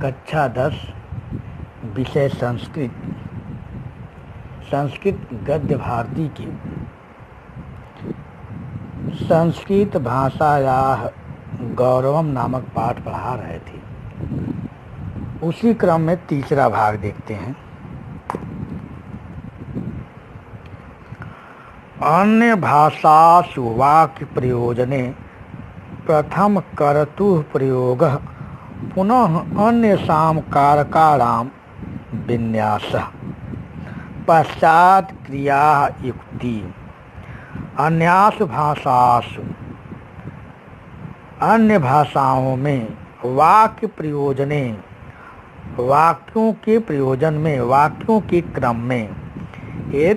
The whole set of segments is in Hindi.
कक्षा 10 विषय संस्कृत। संस्कृत गद्य भारती की संस्कृत भाषायाः गौरवम नामक पाठ पढ़ा रहे थे। उसी क्रम में तीसरा भाग देखते हैं। अन्य भाषासु वाक्य प्रयोजने प्रथम कर्तुः प्रयोगः पुनः अन्यसाम कारकाणां विन्यासः पश्चात् क्रिया युक्ति। अन्यासु भाषासु अन्य भाषाओं में वाक्य प्रयोजने वाक्यों के प्रयोजन में वाक्यों के क्रम में ये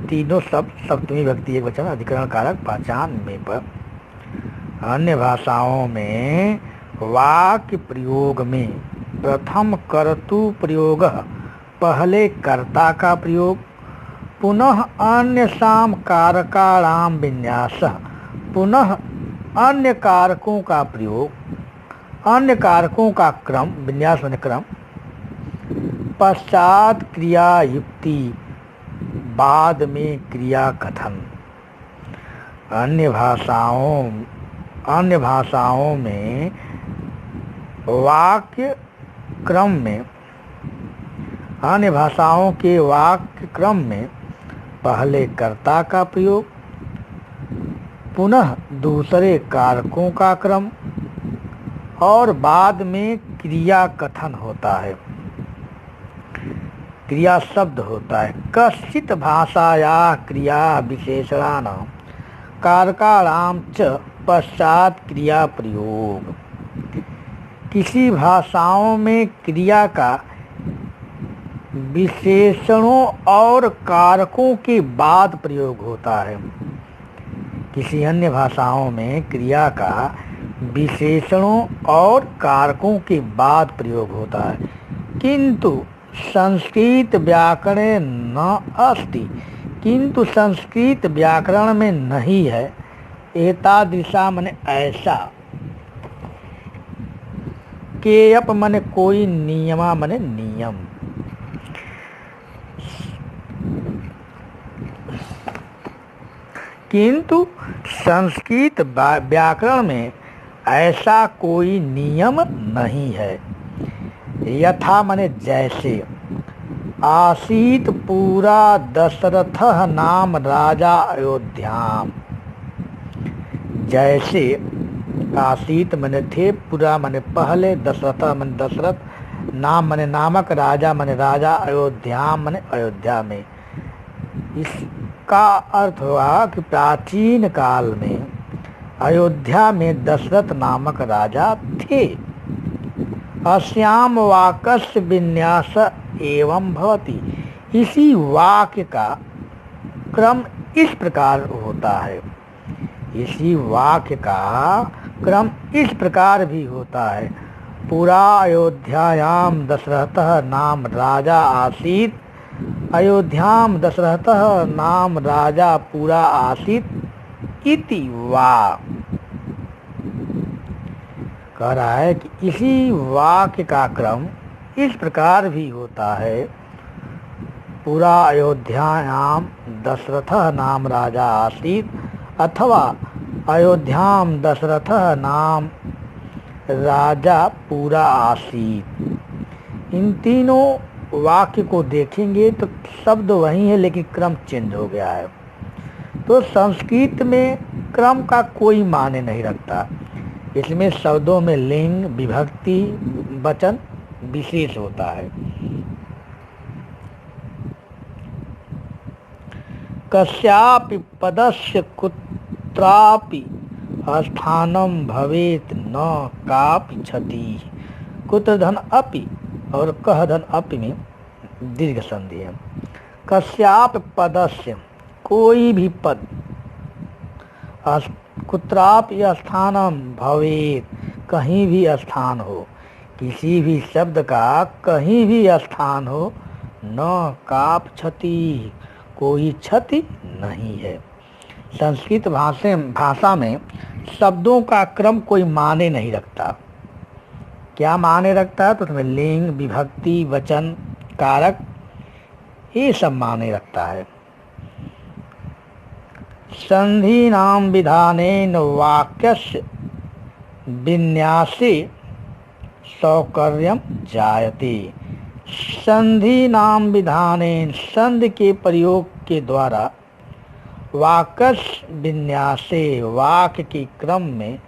तीनों शब्द सप्तमी विभक्ति एकवचन अधिकरण कारक पहचान में पर अन्य भाषाओं में वाक्य प्रयोग में प्रथम कर्तु प्रयोग पहले कर्ता का प्रयोग पुनः अन्य साम कारकाणाम विन्यास पुनः अन्य कारकों का प्रयोग अन्य कारकों का क्रम विन्यास माने क्रम पश्चात क्रिया युक्ति बाद में क्रिया कथन। अन्य भाषाओं में वाक्य क्रम में अन्य भाषाओं के वाक्य क्रम में पहले कर्ता का प्रयोग पुनः दूसरे कारकों का क्रम और बाद में क्रिया कथन होता है, क्रिया शब्द होता है। कश्चित भाषाया क्रिया विशेषणानां कारकाणां च पश्चात क्रिया प्रयोग। किसी भाषाओं में क्रिया का विशेषणों और कारकों के बाद प्रयोग होता है। किसी अन्य भाषाओं में क्रिया का विशेषणों और कारकों के बाद प्रयोग होता है, किंतु संस्कृत व्याकरण न अस्ति, किंतु संस्कृत व्याकरण में नहीं है। एतादृशा माने ऐसा, केयप माने कोई, नियमा माने नियम। किंतु संस्कृत व्याकरण में ऐसा कोई नियम नहीं है। यथा माने जैसे, आसीत पूरा दशरथः नाम राजा अयोध्याम। जैसे आसीत माने थे, पूरा माने पहले, दशरथ माने दशरथ, नाम माने नामक, राजा माने राजा, अयोध्याम माने अयोध्या में। इसका अर्थ हुआ कि प्राचीन काल में अयोध्या में दशरथ नामक राजा थे। अस्याम वाक्यस्य विन्यास एवं भवति। इसी वाक्य का क्रम इस प्रकार होता है, इसी वाक्य का क्रम इस प्रकार भी होता है। पुरा अयोध्यायाम दशरथः नाम राजा आसीत, अयोध्याम दशरथः नाम राजा पुरा आसीत इति वा। कह रहा है कि इसी वाक्य का क्रम इस प्रकार भी होता है। पुरा अयोध्यायाम दशरथः नाम राजा आसीत अथवा अयोध्याम दशरथः नाम राजा पूरा आसीत। इन तीनों वाक्य को देखेंगे तो शब्द वही है, लेकिन क्रम चेंज हो गया है। तो संस्कृत में क्रम का कोई माने नहीं रखता। इसमें शब्दों में लिंग, विभक्ति, वचन विशेष होता है। कस्यापि पदस्य कुत्रापि स्थानं भवेत् न कापि क्षति। कुत्र धन अपि और कह धन अपि में दीर्घ संधि है। कस्यापि पदस्य, कोई भी पद, कुत्रापि स्थानं भवेत्, कहीं भी स्थान हो, किसी भी शब्द का कहीं भी स्थान हो, न काप क्षति, कोई क्षति नहीं है। संस्कृत भाषा में शब्दों का क्रम कोई माने नहीं रखता क्या माने रखता है, तो उसमें लिंग, विभक्ति, वचन, कारक, ये सब माने रखता है। संधीनाम विधानेन वाक्यस्य विन्यासे सौकर्यम जायते। संधि नाम विधानेन, संधि के प्रयोग के द्वारा, वाक्यस्य विन्यासे, वाक्य के क्रम में,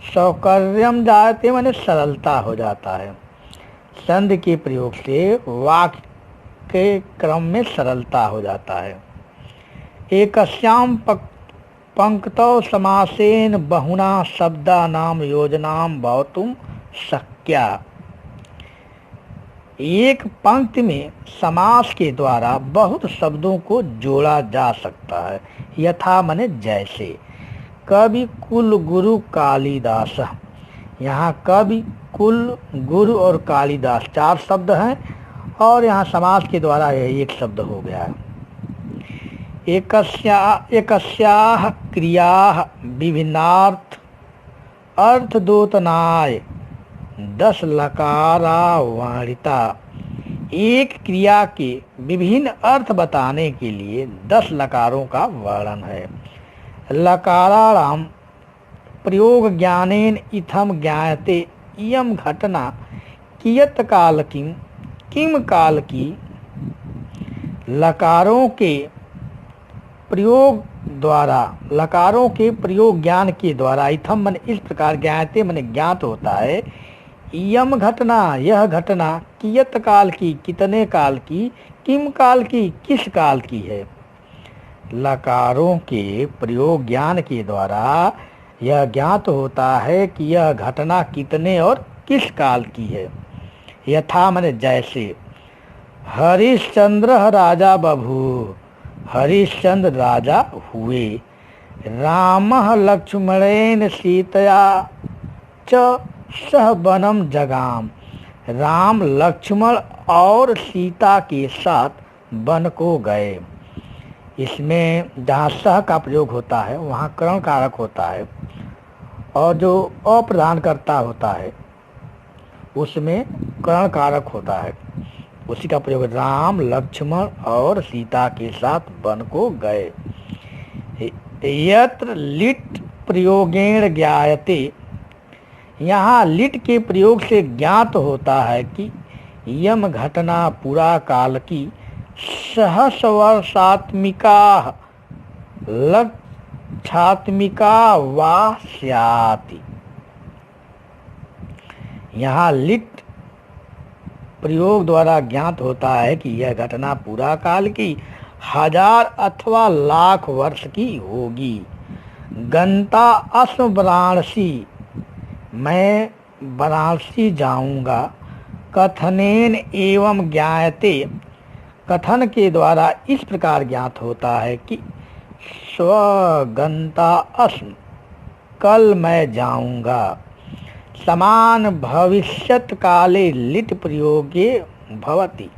सौकर्यम जायते माने सरलता हो जाता है। संधि के प्रयोग से वाक्य के क्रम में सरलता हो जाता है। एकस्याम पंक्तौ समासेन बहुना शब्दानाम योजनाम भवतुम शक्या। एक पंक्ति में समास के द्वारा बहुत शब्दों को जोड़ा जा सकता है। यथा माने जैसे। कवि कुल गुरु कालिदास, यहाँ कवि, कुल, गुरु और कालिदास 4 शब्द हैं और यहाँ समास के द्वारा यह एक शब्द हो गया है। एकस्याः क्रियाः विभिन्नार्थ अर्थद्योतनाय 10 लकारावर्णिता। एक क्रिया के विभिन्न अर्थ बताने के लिए 10 लकारों का वर्णन है। लकाराणाम प्रयोग ज्ञानेन इत्थम ज्ञायते इयं घटना कियत् काल किम, किम काल की। लकारों के प्रयोग द्वारा, लकारों के प्रयोग ज्ञान के द्वारा, इत्थम मन इस प्रकार, ज्ञायते मन ज्ञात होता है, इयम घटना यह घटना, कियत काल की कितने काल की, किम काल की किस काल की है। लकारों के प्रयोग ज्ञान के द्वारा यह ज्ञात होता है कि यह घटना कितने और किस काल की है। यथा माने जैसे। हरिश्चंद्र राजा बभूव, हरिश्चंद्र राजा हुए। रामः लक्ष्मणेन सीतया च सह वनम जगाम, राम लक्ष्मण और सीता के साथ वन को गए। इसमें जहाँ सह का प्रयोग होता है वहाँ करण कारक होता है और जो अप्रधान कर्ता होता है उसमें करण कारक होता है। उसी का प्रयोग राम लक्ष्मण और सीता के साथ वन को गए। यत्र लिट प्रयोगेण ज्ञायते, यहाँ लिट के प्रयोग से ज्ञात होता है कि यम घटना पुरा काल की सहस वर्षात्मिका लक्षात्मिका वा स्याति। यहाँ लिट प्रयोग द्वारा ज्ञात होता है कि यह घटना पूरा काल की 1000 अथवा लाख वर्ष की होगी। गंता अस्म वाराणसी, मैं वाराणसी जाऊंगा। कथनेन एवं ज्ञायते, कथन के द्वारा इस प्रकार ज्ञात होता है कि स्वगंता अस्म, कल मैं जाऊंगा। समान भविष्यत काले लिट प्रयोगे भवति,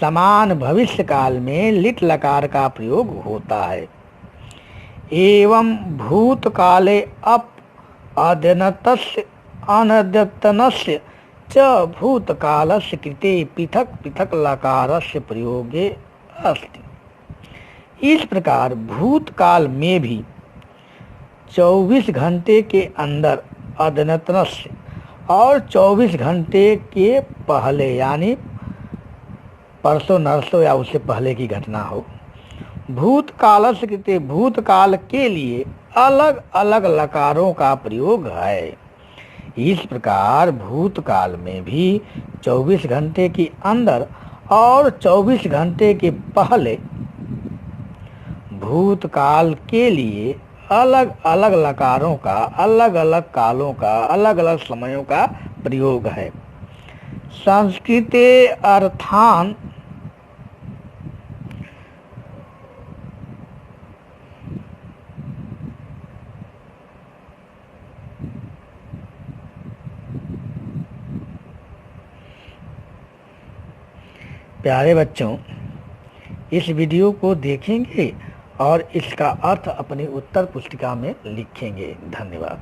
समान भविष्य काल में लिट लकार का प्रयोग होता है। एवं भूतकाले अप अद्यतनस्य अनद्यतनस्य च भूतकालस्य कृते पृथक पृथक लकारस्य प्रयोगे अस्ति। इस प्रकार भूतकाल में भी 24 घंटे के अंदर अद्यतनस्य और 24 घंटे के पहले यानी परसों नरसों या उससे पहले की घटना हो, भूतकालस्य कृते भूतकाल के लिए अलग अलग लकारों का प्रयोग है। इस प्रकार भूतकाल में भी 24 घंटे के अंदर और 24 घंटे के पहले भूतकाल के लिए अलग अलग लकारों का, अलग अलग कालों का, अलग अलग समयों का प्रयोग है। संस्कृते अर्थान प्यारे बच्चों, इस वीडियो को देखेंगे और इसका अर्थ अपनी उत्तर पुस्तिका में लिखेंगे। धन्यवाद।